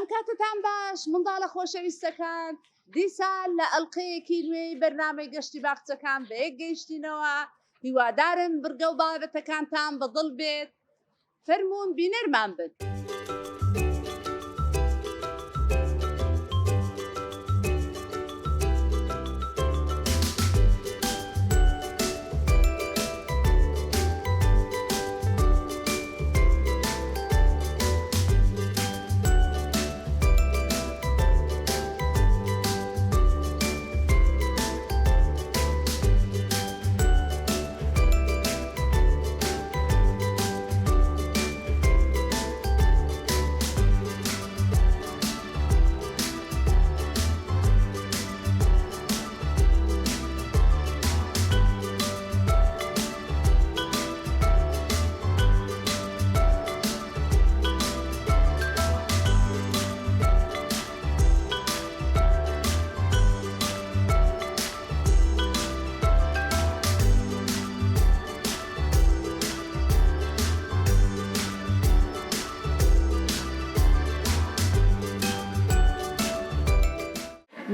ئەم کاتتان باش منداڵە خۆشەویستەکان دیسان لە ئەڵلقەیەکی نوێی بەرنامەی گەشتی باخچەکان بە یەک گەیشتینەوە هیوادارم برگە و بابەتەکانتان بەدڵ بێت فەرموون بینەرمان بن.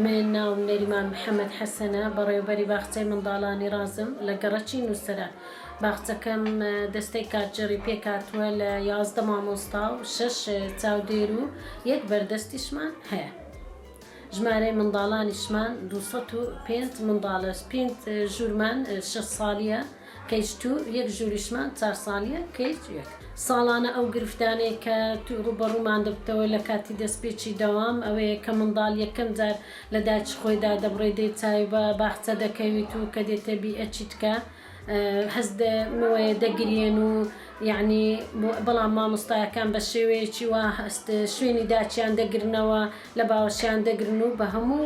من ناوم نەریمان محەممەد حەسەنە بەڕێوەبەری باخچەی منداڵانی رازم لە گەڕەکی نووسرە. باخچەکەم دەستەی کاتژێری پێکاتووە لە 11 مامۆستا و 6 چاودێر و 1 بەردەستیشمان هەیە. ژمارەی منداڵانیشمان 205 منداڵە، 5 ژوورمان 6 ساڵیە کەیشتوو، 1 ژووریشمان 4 ساڵیە کەیت 1. ساڵانە ئەو گرفتانەی کە ڕوبەڕوومان دەبتەوە لە کاتی دەستپێکی دەوام ئەوەیە کە منداڵ یەکەم جار لە داچ خۆیدا دەبڕێ دەی چاوی بە باخچە دەکەویت و کە دێتە بیئەچیت کە هەست دەمەوەیە دەگرێن و یعنی بەڵام مامۆستایەکان بە شێوەیەکی وا هەست شوێنی داچیان دەگرنەوە لە باوەشیان دەگرن و بە هەموو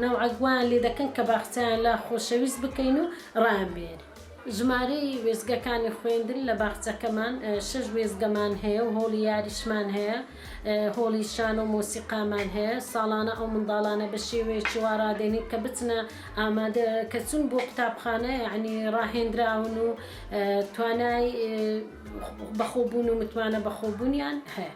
نەوعەگویان لێ دەکەن کە باخچەیان لە خۆشەویست بکەین و ڕایانبێن. ژمارەی وێزگەکانی خوێندن لە باخچەکەمان 6 وێزگەمان هەیە و هۆڵی یاریشمان هەیە، هۆڵی شان و مۆسیقامان هەیە. ساڵانە ئەو منداڵانە بە شێوەیەکی وا ڕادێنین کە بچنە ئامادە کە چون بۆ قوتابخانە یعنی ڕاهێنراون و توانای بەخۆبوون و متوانە بەخۆبوونیان هەیە.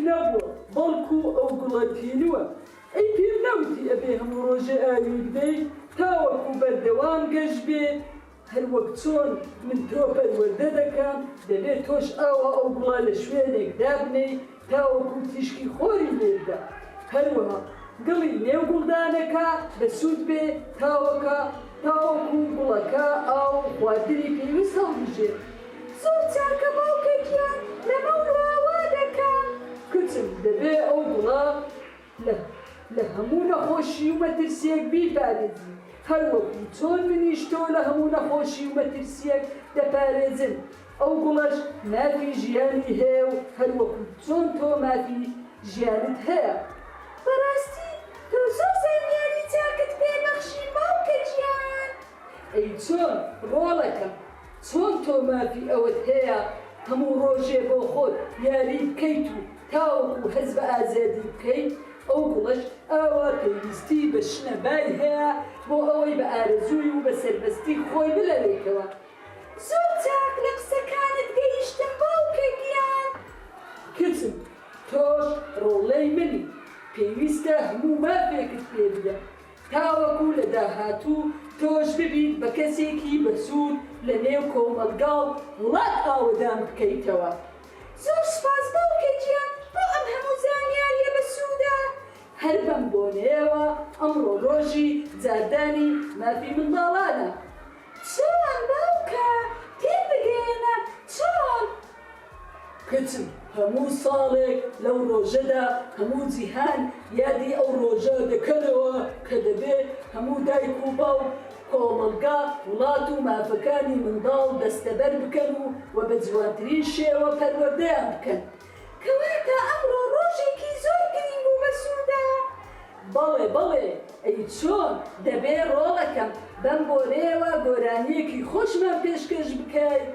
نەبووە بەڵکو ئەو گوڵەتینوە ئەی پێم نەوتی ئەبێ هەموو ڕۆژێ ئاوی بدەیت تاوەکو بەردەوام گەشت بێت هەر وەک چۆن من تۆ پەروەردە دەکەم دەبێت تۆش ئاوە ئەو گوڵە لە شوێنێک دابنەی تاوەکو تیشکی خۆری لێدا هەروەها گڵی نێو گوڵدانەکە بەسوود بێ تاوەکو گوڵەکە ئاو خواردنی پێویست هەڵبژێت زۆر چاکە باوکەگیان لەمە وڵاوا دەکەم کچم دەبێ ئەو گوڵە لە هەموو نەخۆشی و مەترسیەک بیپارێزی هەروەکو چۆن منیش تۆ لە هەموو نەخۆشی و مەترسیەک دەپارێزن ئەو گوڵەش مافی ژیانی هەیە و هەروەکو چۆن تۆ مافی ژیانت هەیە بەڕاستی تۆ زۆر زانیاری چاکت پێبەخشی باوکەگیان ئەی چۆن ڕۆڵەکەم چۆن تۆ مافی ئەوەت هەیە هەموو ڕۆژێ بۆ خۆت یاری بکەیت و تاوەکو هەز بە ئازادی بکەیت ئەو گوڵەش ئاوا پێویستی بە شنەبای هەیە بۆ ئەوەی بە ئارەزووی و بە سەربەستی خۆی بلەوێتەوە زۆر چاک لە قسەکانت گەیشتم باوکەگیان کچم تۆش ڕۆڵەی منی پێویستە هەموو مافێکت پێ بدە تاوەکو لە داهاتوو تۆش ببیت بە کەسێکی بەسوود لە نێو کۆمەلگاڵ وڵات ئاوەدان بکەیتەوە زۆر سپاس باوکەگیان بۆ ئەم هەموو زانیاریە بەسوودە هەر بەم بۆنەیەوە ئەمڕۆ ڕۆژی جاردانی مافی منداڵانە چۆن باوکە تێبگەێنە چۆن کچم هەموو ساڵێک لەو ڕۆژەدا هەموو جیهان یادی ئەو ڕۆژە دەکەنەوە کە دەبێت هەموو دایک و باو کۆمەلگا وڵات و مافەکانی منداڵ دەستەبەر بکەن و بە جوانترین شێوە پەروەردەیان بکەن کەواتە ئەمڕۆ ڕۆژێکی زۆر گرنگ و بەسوودە بەڵێ ئەی چۆن دەبێ ڕۆڵەکەم بەم بۆنەیەوە گۆرانیەکی خۆشمان پێشکەش بکەیت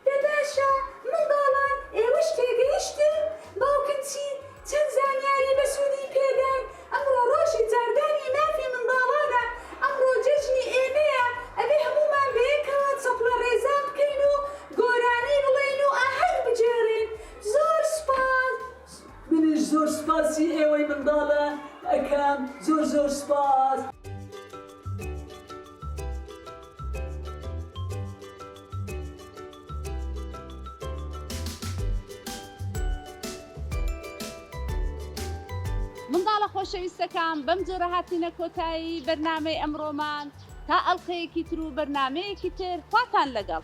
دەباشە منداڵان ئێوەش تێگەیشتن باوکم چی چەند زانیاری بەسوودی پێدەن ئەمڕۆ ڕۆژی جاردانی مافی منداڵانە ئەمڕۆ جەژنی ئێمەیە ئەبێ هەمومان بەیەکەوە چەپڵە ڕێزان بکەین و گۆرانەی بڵێن و ئاهەنگ بجێڕین زۆر سپاس منیش زۆر سپاسی ئێوەی منداڵە ئەکەم زۆر سپاس منداڵە خۆشەویستەکان بەم جۆرە هاتینە کۆتایی بەرنامەی ئەمڕۆمان تا ئەڵقەیەکی تر و بەرنامەیەکی تر خواتان لەگەڵ